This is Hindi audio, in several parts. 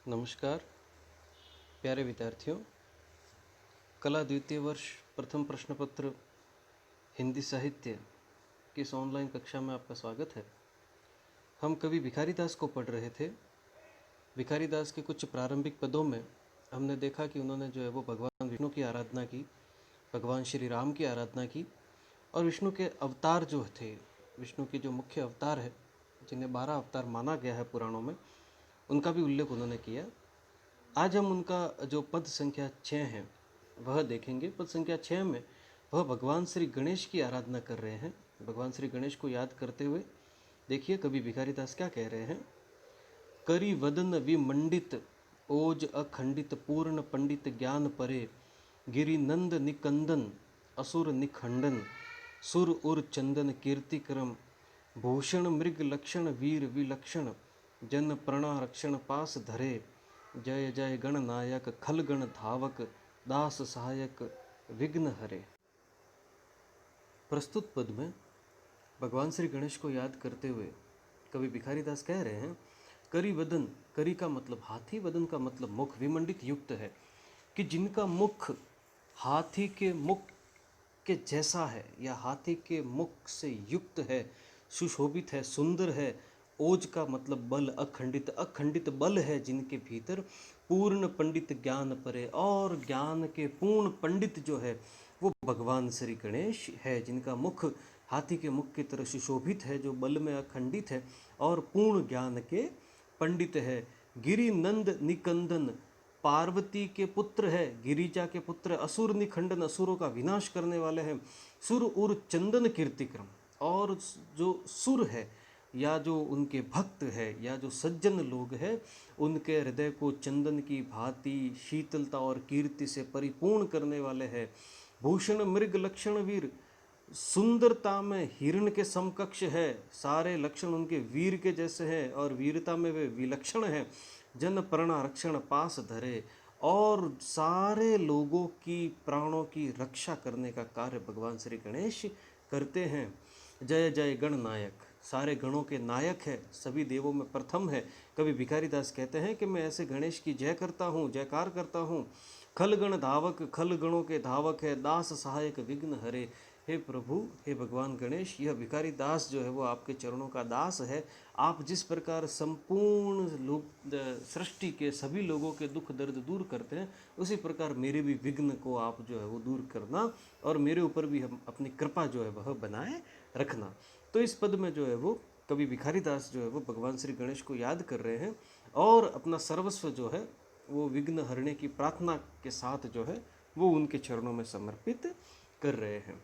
नमस्कार प्यारे विद्यार्थियों, कला द्वितीय वर्ष प्रथम प्रश्न पत्र हिंदी साहित्य की इस ऑनलाइन कक्षा में आपका स्वागत है। हम कवि भिखारी दास को पढ़ रहे थे। भिखारी दास के कुछ प्रारंभिक पदों में हमने देखा कि उन्होंने जो है वो भगवान विष्णु की आराधना की, भगवान श्री राम की आराधना की और विष्णु के अवतार जो थे, विष्णु के जो मुख्य अवतार है, जिन्हें 12 अवतार माना गया है पुराणों में, उनका भी उल्लेख उन्होंने किया। आज हम उनका जो पद संख्या 6 है वह देखेंगे। पद संख्या 6 में वह भगवान श्री गणेश की आराधना कर रहे हैं। भगवान श्री गणेश को याद करते हुए देखिए कवि भिखारी दास क्या कह रहे हैं। करी वदन विमंडित ओज अखंडित पूर्ण पंडित ज्ञान परे, गिरि नंद निकंदन असुर निखंडन, सुर उर चंदन कीर्तिक्रम, भूषण मृग लक्षण वीर विलक्षण, जन प्रणा रक्षण पास धरे, जय जय गण नायक खल गण धावक, दास सहायक विघ्न हरे। प्रस्तुत पद में भगवान श्री गणेश को याद करते हुए कवि भिखारी दास कह रहे हैं, करी वदन, करी का मतलब हाथी, वदन का मतलब मुख, विमंडित युक्त है, कि जिनका मुख हाथी के मुख के जैसा है या हाथी के मुख से युक्त है, सुशोभित है, सुंदर है। ओज का मतलब बल, अखंडित, अखंडित बल है जिनके भीतर, पूर्ण पंडित ज्ञान परे, और ज्ञान के पूर्ण पंडित जो है वो भगवान श्री गणेश है, जिनका मुख हाथी के मुख की तरह सुशोभित है, जो बल में अखंडित है और पूर्ण ज्ञान के पंडित है। गिरि नंद निकंदन, पार्वती के पुत्र है, गिरिजा के पुत्र, असुर निखंडन, असुरों का विनाश करने वाले हैं। सुर उर चंदन कीर्तिक्रम, और जो सुर है या जो उनके भक्त है या जो सज्जन लोग हैं, उनके हृदय को चंदन की भांति शीतलता और कीर्ति से परिपूर्ण करने वाले हैं। भूषण मृग लक्षण वीर, सुंदरता में हिरण के समकक्ष है, सारे लक्षण उनके वीर के जैसे हैं और वीरता में वे विलक्षण हैं। जन प्रणा रक्षण पास धरे, और सारे लोगों की प्राणों की रक्षा करने का कार्य भगवान श्री गणेश करते हैं। जय जय गण नायक, सारे गणों के नायक है, सभी देवों में प्रथम है। कवि भिखारी दास कहते हैं कि मैं ऐसे गणेश की जय करता हूँ, जयकार करता हूँ। खल गण धावक, खल गणों के धावक है, दास सहायक विघ्न हरे। हे प्रभु, हे भगवान गणेश, यह भिखारी दास जो है वो आपके चरणों का दास है। आप जिस प्रकार संपूर्ण लोग सृष्टि के सभी लोगों के दुख दर्द दूर करते हैं, उसी प्रकार मेरे भी विघ्न को आप जो है वो दूर करना और मेरे ऊपर भी हम अपनी कृपा जो है वह बनाए रखना। तो इस पद में जो है वो कवि भिखारी दास जो है वो भगवान श्री गणेश को याद कर रहे हैं और अपना सर्वस्व जो है वो विघ्न हरने की प्रार्थना के साथ जो है वो उनके चरणों में समर्पित कर रहे हैं।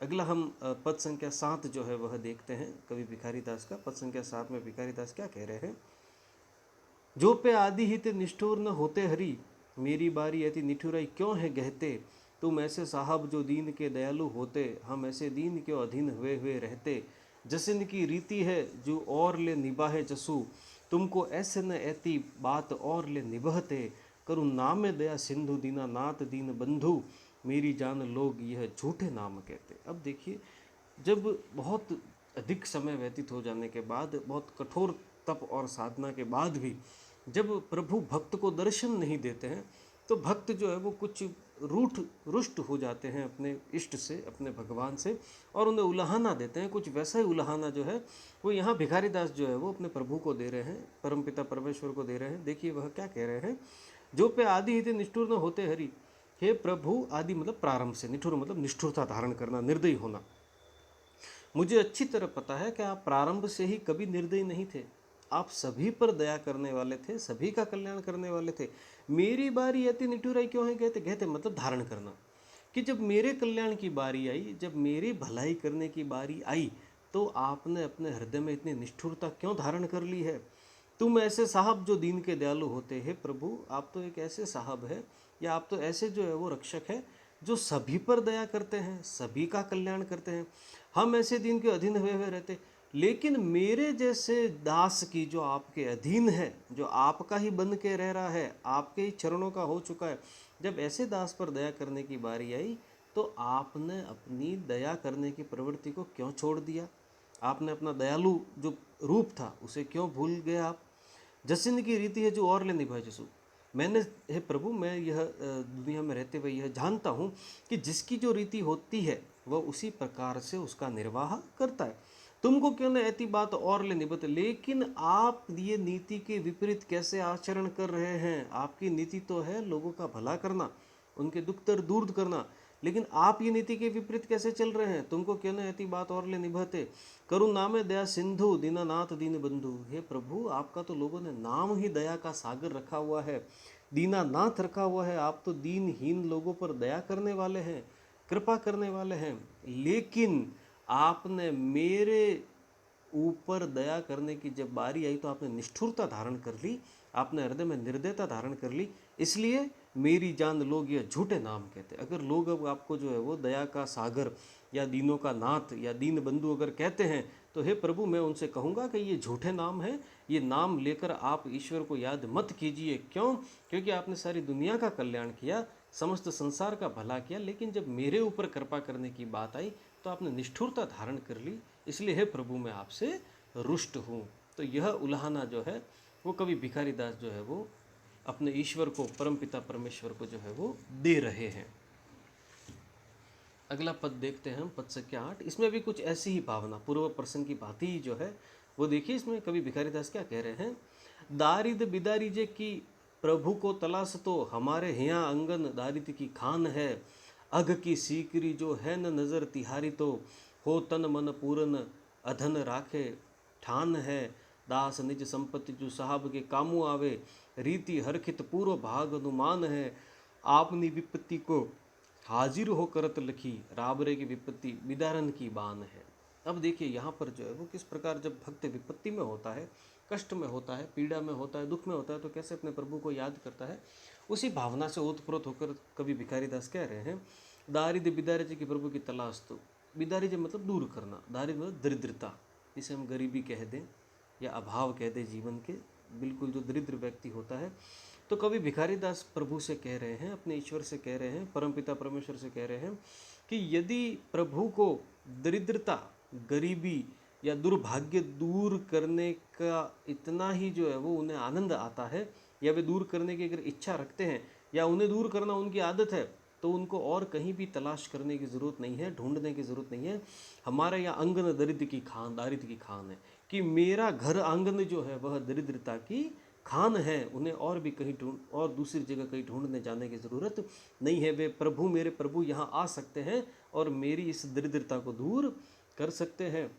अगला हम पद संख्या 7 जो है वह देखते हैं कवि भिखारी दास का। पद संख्या 7 में भिखारी दास क्या कह रहे हैं। जो पे आदि हित निष्ठुर न होते हरि, मेरी बारी अति निठुराई क्यों है गहते, तुम ऐसे साहब जो दीन के दयालु होते, हम ऐसे दीन के अधीन हुए हुए रहते। जसिन की रीति है जो और ले निभाहे जसु, तुमको ऐसे न ऐती बात और ले निभहते, करुण नाम दया सिंधु दीना नाथ दीन बंधु, मेरी जान लोग यह झूठे नाम कहते। अब देखिए, जब बहुत अधिक समय व्यतीत हो जाने के बाद, बहुत कठोर तप और साधना के बाद भी जब प्रभु भक्त को दर्शन नहीं देते हैं, तो भक्त जो है वो कुछ रुष्ट हो जाते हैं अपने इष्ट से, अपने भगवान से, और उन्हें उलाहना देते हैं। कुछ वैसा ही उलाहना जो है वो यहाँ भिखारी दास जो है वो अपने प्रभु को दे रहे हैं, परमपिता परमेश्वर को दे रहे हैं। देखिए वह क्या कह रहे हैं। जो पे आदि हित निष्ठुर न होते हरि, हे प्रभु, आदि मतलब प्रारंभ से, निष्ठुर मतलब निष्ठुरता धारण करना, निर्दयी होना। मुझे अच्छी तरह पता है कि आप प्रारंभ से ही कभी निर्दयी नहीं थे, आप सभी पर दया करने वाले थे, सभी का कल्याण करने वाले थे। मेरी बारी अति निठुराई क्यों है कहते, कहते मतलब धारण करना, कि जब मेरे कल्याण की बारी आई, जब मेरी भलाई करने की बारी आई, तो आपने अपने हृदय में इतनी निष्ठुरता क्यों धारण कर ली है। तुम ऐसे साहब जो दीन के दयालु होते हैं, प्रभु आप तो एक ऐसे साहब है, या आप तो ऐसे जो है वो रक्षक है जो सभी पर दया करते हैं, सभी का कल्याण करते हैं। हम ऐसे दीन के अधीन हुए हुए रहते, लेकिन मेरे जैसे दास की जो आपके अधीन है, जो आपका ही बन के रह रहा है, आपके ही चरणों का हो चुका है, जब ऐसे दास पर दया करने की बारी आई, तो आपने अपनी दया करने की प्रवृत्ति को क्यों छोड़ दिया। आपने अपना दयालु जो रूप था उसे क्यों भूल गए आप। जसिन की रीति है जो और ले निभाए जसु। मैंने, हे प्रभु, मैं यह दुनिया में रहते हुए यह जानता हूँ कि जिसकी जो रीति होती है वह उसी प्रकार से उसका निर्वाह करता है। तुमको क्यों न ऐसी बात और ले निभते, लेकिन आप ये नीति के विपरीत कैसे आचरण कर रहे हैं। आपकी नीति तो है लोगों का भला करना, उनके दुख दर्द दूर करना, लेकिन आप ये नीति के विपरीत कैसे चल रहे हैं। तुमको क्यों न ऐसी बात और ले निभाते, करुणामे दया सिंधु दीनानाथ दीन बंधु। हे प्रभु, आपका तो लोगों ने नाम ही दया का सागर रखा हुआ है, दीनानाथ रखा हुआ है। आप तो दीनहीन लोगों पर दया करने वाले हैं, कृपा करने वाले हैं। लेकिन आपने मेरे ऊपर दया करने की जब बारी आई तो आपने निष्ठुरता धारण कर ली, आपने हृदय में निर्दयता धारण कर ली। इसलिए मेरी जान लोग यह झूठे नाम कहते। अगर लोग अब आपको जो है वो दया का सागर या दीनों का नाथ या दीन बंधु अगर कहते हैं, तो हे प्रभु, मैं उनसे कहूँगा कि ये झूठे नाम हैं। ये नाम लेकर आप ईश्वर को याद मत कीजिए। क्यों? क्योंकि आपने सारी दुनिया का कल्याण किया, समस्त संसार का भला किया, लेकिन जब मेरे ऊपर कृपा करने की बात आई तो आपने निष्ठुरता धारण कर ली। इसलिए हे प्रभु, मैं आपसे रुष्ट हूँ। तो यह उल्हाना जो है वो कवि भिखारी दास जो है वो अपने ईश्वर को, परमपिता परमेश्वर को जो है वो दे रहे हैं। अगला पद देखते हैं हम, पद संख्या 8। इसमें भी कुछ ऐसी ही भावना, पूर्व प्रसंग की बात ही जो है वो देखिए। इसमें कवि भिखारी दास क्या कह रहे हैं। दारिद बिदारी जे की प्रभु को तलाश, तो हमारे यहाँ अंगन दारिद की खान है। अघ की सीकरी जो है न नज़र तिहारी, तो हो तन मन पूरन अधन राखे ठान है। दास निज संपत्ति जो साहब के कामू आवे, रीति हरखित पूर्व भाग अनुमान है। आपनी विपत्ति को हाजिर हो करत लखी, राबरे की विपत्ति विदारन की बान है। अब देखिए यहाँ पर जो है वो किस प्रकार जब भक्त विपत्ति में होता है, कष्ट में होता है, पीड़ा में होता है, दुख में होता है, तो कैसे अपने प्रभु को याद करता है। उसी भावना से ओतप्रोत होकर कवि भिखारी दास कह रहे हैं, दारिद बिदारी जी की प्रभु की तलाश। तो बिदारी जी मतलब दूर करना, दारिद मतलब दरिद्रता, जिसे हम गरीबी कह दें या अभाव कह दें जीवन के, बिल्कुल जो दरिद्र व्यक्ति होता है। तो कवि भिखारी दास प्रभु से कह रहे हैं, अपने ईश्वर से कह रहे हैं, परमपिता परमेश्वर से कह रहे हैं कि यदि प्रभु को दरिद्रता, गरीबी या दुर्भाग्य दूर करने का इतना ही जो है वो उन्हें आनंद आता है, या वे दूर करने की अगर इच्छा रखते हैं, या उन्हें दूर करना उनकी आदत है, तो उनको और कहीं भी तलाश करने की ज़रूरत नहीं है, ढूंढने की ज़रूरत नहीं है। हमारे यहाँ अंगन दरिद्र की खान, दारिद्र की खान है कि मेरा घर आंगन जो है वह दरिद्रता की खान है। उन्हें और भी कहीं और दूसरी जगह कहीं ढूंढने जाने की ज़रूरत नहीं है। वे प्रभु, मेरे प्रभु यहाँ आ सकते हैं और मेरी इस दरिद्रता को दूर कर सकते हैं।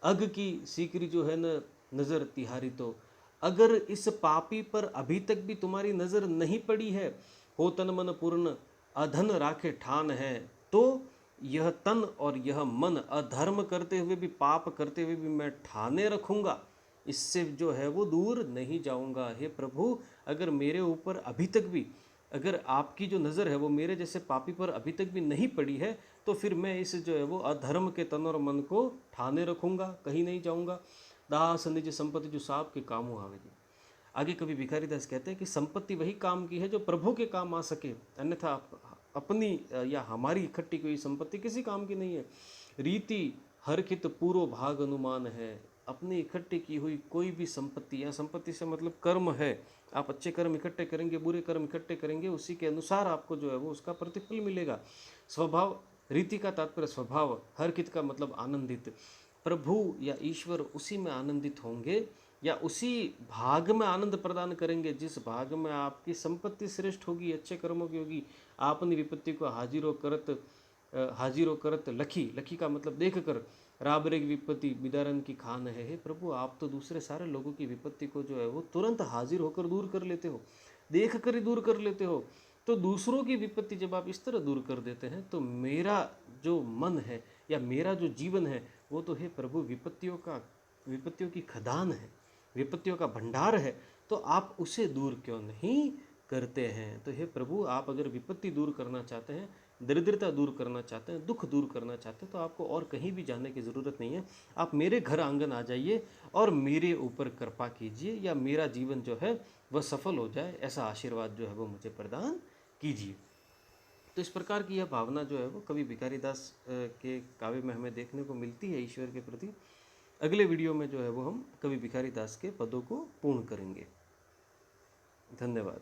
अग की सीकरी जो है न नज़र तिहारी, तो अगर इस पापी पर अभी तक भी तुम्हारी नज़र नहीं पड़ी है, हो तन मन पूर्ण अधन राखे ठान है, तो यह तन और यह मन अधर्म करते हुए भी, पाप करते हुए भी मैं ठाने रखूँगा, इससे जो है वो दूर नहीं जाऊंगा। हे प्रभु, अगर मेरे ऊपर अभी तक भी, अगर आपकी जो नज़र है वो मेरे जैसे पापी पर अभी तक भी नहीं पड़ी है, तो फिर मैं इस जो है वो अधर्म के तन और मन को ठाने रखूंगा, कहीं नहीं जाऊंगा। दास निज संपत्ति जो साहब के कामों आवेगी। आगे कभी भिखारी दास कहते हैं कि संपत्ति वही काम की है जो प्रभु के काम आ सके, अन्यथा अपनी या हमारी इकट्ठी कोई संपत्ति किसी काम की नहीं है। रीति हरखित पूर्व भाग अनुमान है। अपनी इकट्ठी की हुई कोई भी संपत्ति, या संपत्ति से मतलब कर्म है, आप अच्छे कर्म इकट्ठे करेंगे, बुरे कर्म इकट्ठे करेंगे, उसी के अनुसार आपको जो है वो उसका प्रतिफल मिलेगा। स्वभाव, रीति का तात्पर्य स्वभाव, हरखित का मतलब आनंदित। प्रभु या ईश्वर उसी में आनंदित होंगे या उसी भाग में आनंद प्रदान करेंगे जिस भाग में आपकी संपत्ति श्रेष्ठ होगी, अच्छे कर्मों की होगी। आपने विपत्ति को हाजिरो करत लखी, लखी का मतलब देख कर, राबरे की विपत्ति बिदारन की खान है। हे प्रभु, आप तो दूसरे सारे लोगों की विपत्ति को जो है वो तुरंत हाजिर होकर दूर कर लेते हो, देख कर ही दूर कर लेते हो। तो दूसरों की विपत्ति जब आप इस तरह दूर कर देते हैं, तो मेरा जो मन है या मेरा जो जीवन है वो तो हे प्रभु विपत्तियों की खदान है, विपत्तियों का भंडार है, तो आप उसे दूर क्यों नहीं करते हैं। तो हे प्रभु, आप अगर विपत्ति दूर करना चाहते हैं, दरिद्रता दूर करना चाहते हैं, दुख दूर करना चाहते हैं, तो आपको और कहीं भी जाने की ज़रूरत नहीं है। आप मेरे घर आंगन आ जाइए और मेरे ऊपर कृपा कीजिए, या मेरा जीवन जो है वह सफल हो जाए, ऐसा आशीर्वाद जो है वो मुझे प्रदान कीजिए। तो इस प्रकार की यह भावना जो है वो कवि भिखारी दास के काव्य में हमें देखने को मिलती है ईश्वर के प्रति। अगले वीडियो में जो है वो हम कवि भिखारी दास के पदों को पूर्ण करेंगे। धन्यवाद।